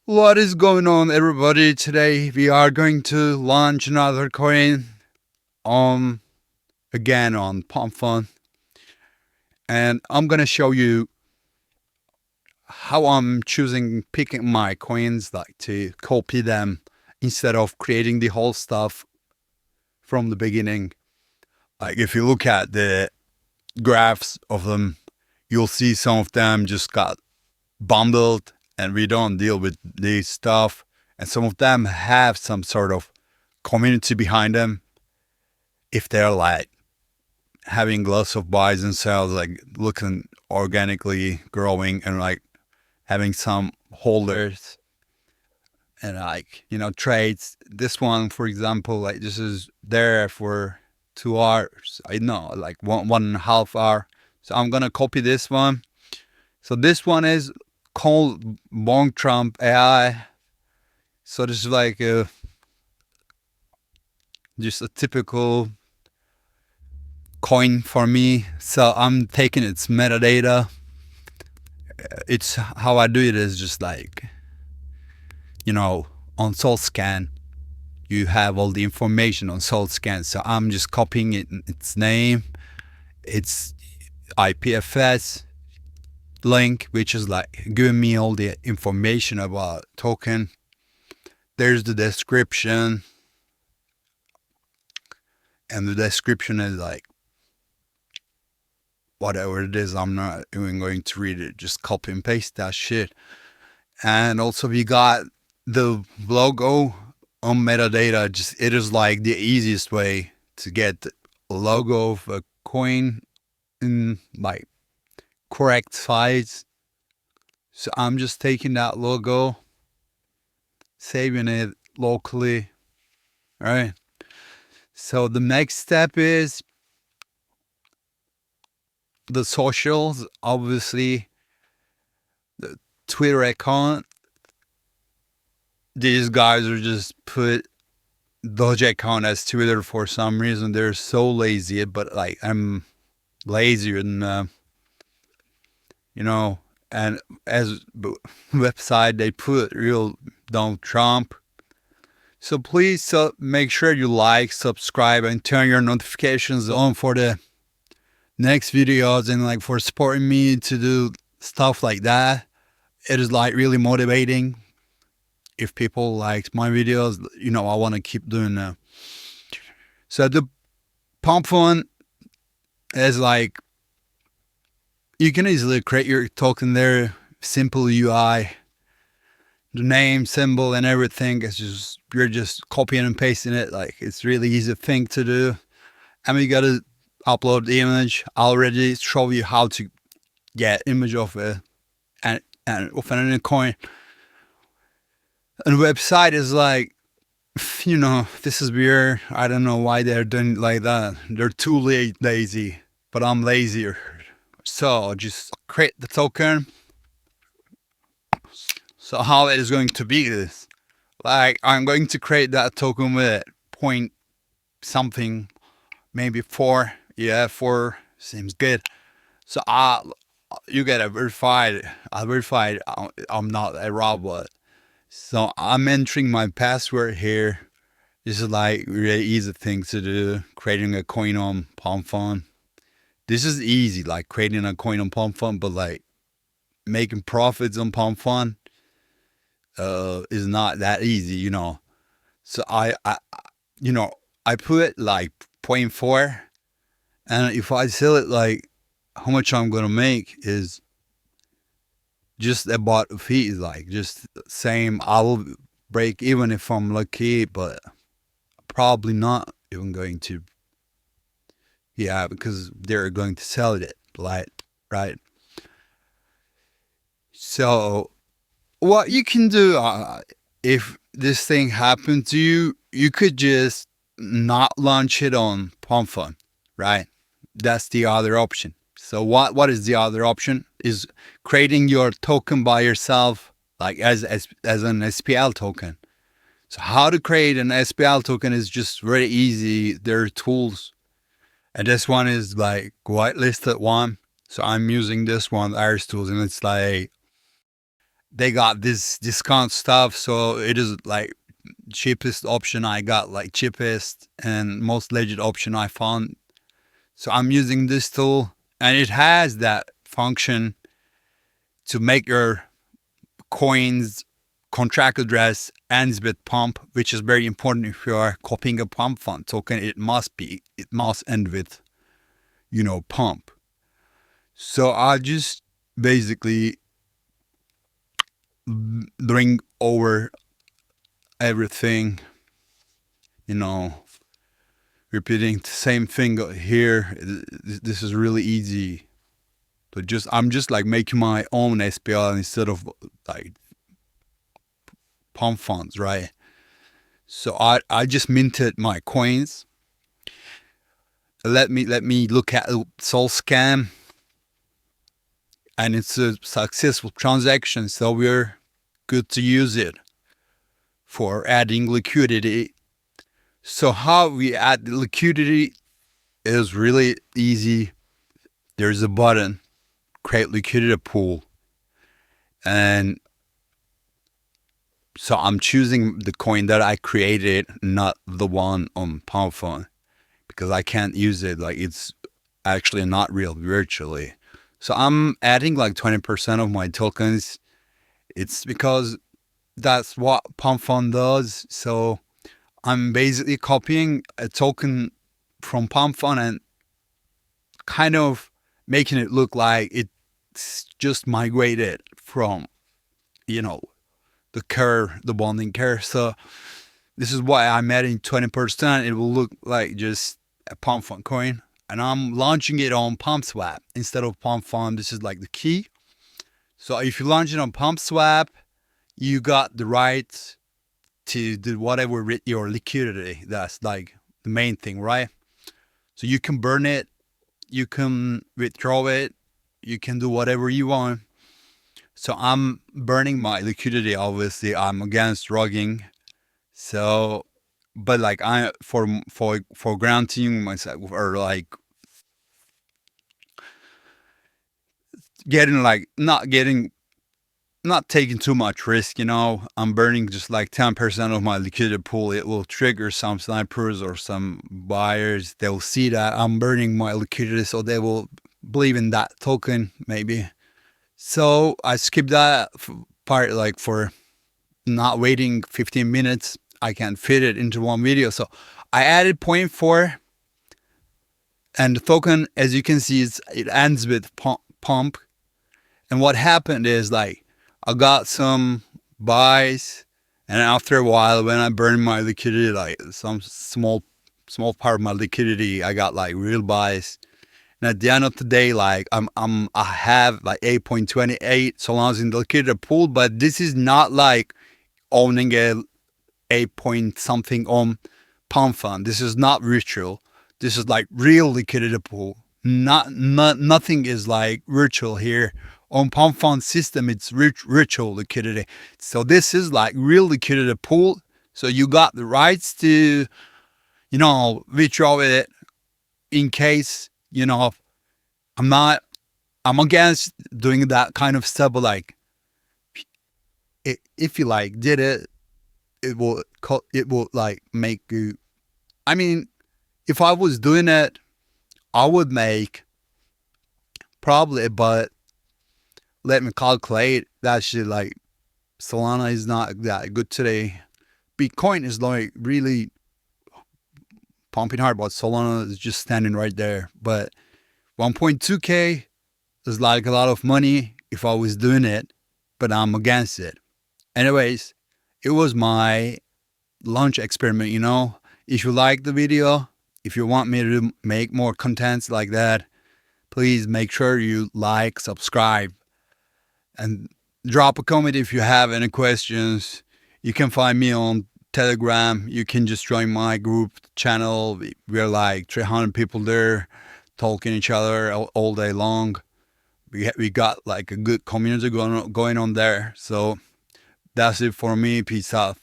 What is going on, everybody? Today we are going to launch another coin on again on Pump.fun, and I'm gonna show you how I'm picking my coins, like to copy them instead of creating the whole stuff from the beginning. Like if you look at the graphs of them, you'll see some of them just got bundled and we don't deal with this stuff, and some of them have some sort of community behind them. If they're like having lots of buys and sells, like looking organically growing and like having some holders and like, trades. This one, for example, like this is there for 2 hours. I know, like 1.5 hours. So I'm gonna copy this one. So this one is called Bong Trump AI. So this is like just a typical coin for me. So I'm taking its metadata. It's how I do it is just like, on SoulScan, you have all the information on SoulScan. So I'm just copying its name, its IPFS link, which is like giving me all the information about token. There's the description, and the description is like whatever it is. I'm not even going to read it, just copy and paste that shit. And also we got the logo on metadata. Just it is like the easiest way to get the logo of a coin in like correct size. So I'm just taking that logo, saving it locally. All right. So the next step is the socials. Obviously, the Twitter account. These guys are just put Doge account as Twitter for some reason. They're so lazy, but like I'm lazier than and as website they put real Donald Trump. So please make sure you like, subscribe, and turn your notifications on for the next videos, and like for supporting me to do stuff like that. It is like really motivating. If people like my videos, I want to keep doing that. So the Pump.fun is like, you can easily create your token there. Simple UI, the name, symbol, and everything. It's just, you're just copying and pasting it. Like it's really easy thing to do. And we gotta upload the image. I already show you how to get image of an coin. And the website is like, this is weird. I don't know why they're doing it like that. They're too lazy, but I'm lazier. So just create the token. So how it is going to be is, like, I'm going to create that token with point something, maybe 4. Yeah, 4 seems good. So you get a verified. I verified I'm not a robot. So I'm entering my password here. This is like really easy thing to do, creating a coin on Pump.fun. This is easy, like creating a coin on Pump.fun, but like making profits on Pump.fun is not that easy, So I put like 0.4, and if I sell it, like how much I'm gonna make is just about fees, like just same. I will break even if I'm lucky, but probably not even going to. Yeah, because they're going to sell it, right? So what you can do, if this thing happened to you, you could just not launch it on Pump.fun, right? That's the other option. So what is the other option? Is creating your token by yourself, like as an SPL token. So how to create an SPL token is just very easy. There are tools, and this one is like whitelisted one. So I'm using this one, Iris Tools, and it's like they got this discount stuff, so it is like cheapest option I got, like cheapest and most legit option I found. So I'm using this tool, and it has that function to make your coins contract address ends with pump, which is very important. If you are copying a Pump.fun token, it must end with, pump. So I just basically bring over everything, repeating the same thing here. This is really easy. But I'm just like making my own SPL instead of like pump funds, right? So I just minted my coins. Let me look at Sol Scam, and it's a successful transaction, so we're good to use it for adding liquidity. So how we add the liquidity is really easy. There's a button, create liquidity pool, and so I'm choosing the coin that I created, not the one on Pump.fun, because I can't use it. Like, it's actually not real virtually. So I'm adding like 20% of my tokens. It's because that's what Pump.fun does. So I'm basically copying a token from Pump.fun and kind of making it look like it's just migrated from, the bonding curve. So this is why I'm adding 20%. It will look like just a Pump.fun coin. And I'm launching it on PumpSwap instead of Pump.fun. This is like the key. So if you launch it on PumpSwap, you got the right to do whatever with your liquidity. That's like the main thing, right? So you can burn it, you can withdraw it, you can do whatever you want. So I'm burning my liquidity. Obviously, I'm against rugging. So, but like for granting myself, or like not taking too much risk, I'm burning just like 10% of my liquidity pool. It will trigger some snipers or some buyers. They'll see that I'm burning my liquidity, so they will believe in that token maybe. So I skipped that part, like for not waiting 15 minutes. I can fit it into one video. So I added 0.4, and the token, as you can see, it ends with pump. And what happened is, like, I got some buys, and after a while, when I burned my liquidity, like some small part of my liquidity, I got like real buys. And at the end of the day, like I have like 8.28 Solanas in the liquidity pool, but this is not like owning a 8 point something on Pump.fun. This is not virtual. This is like real liquidity pool. Nothing is like virtual here. On Pump.fun system, it's virtual liquidity. So this is like real liquidity pool. So you got the rights to, withdraw it in case, I'm against doing that kind of stuff, but like, if you like did it, it will like make you, I mean, if I was doing it, I would make probably, but let me calculate that shit. Like, Solana is not that good today. Bitcoin is like really pumping hard, but Solana is just standing right there. But 1.2K is like a lot of money if I was doing it, but I'm against it. Anyways, it was my launch experiment, If you like the video, if you want me to make more contents like that, please make sure you like, subscribe, and drop a comment if you have any questions. You can find me on Telegram. You can just join my group channel. We're like 300 people there talking each other all day long. We got like a good community going on there. So that's it for me. Peace out.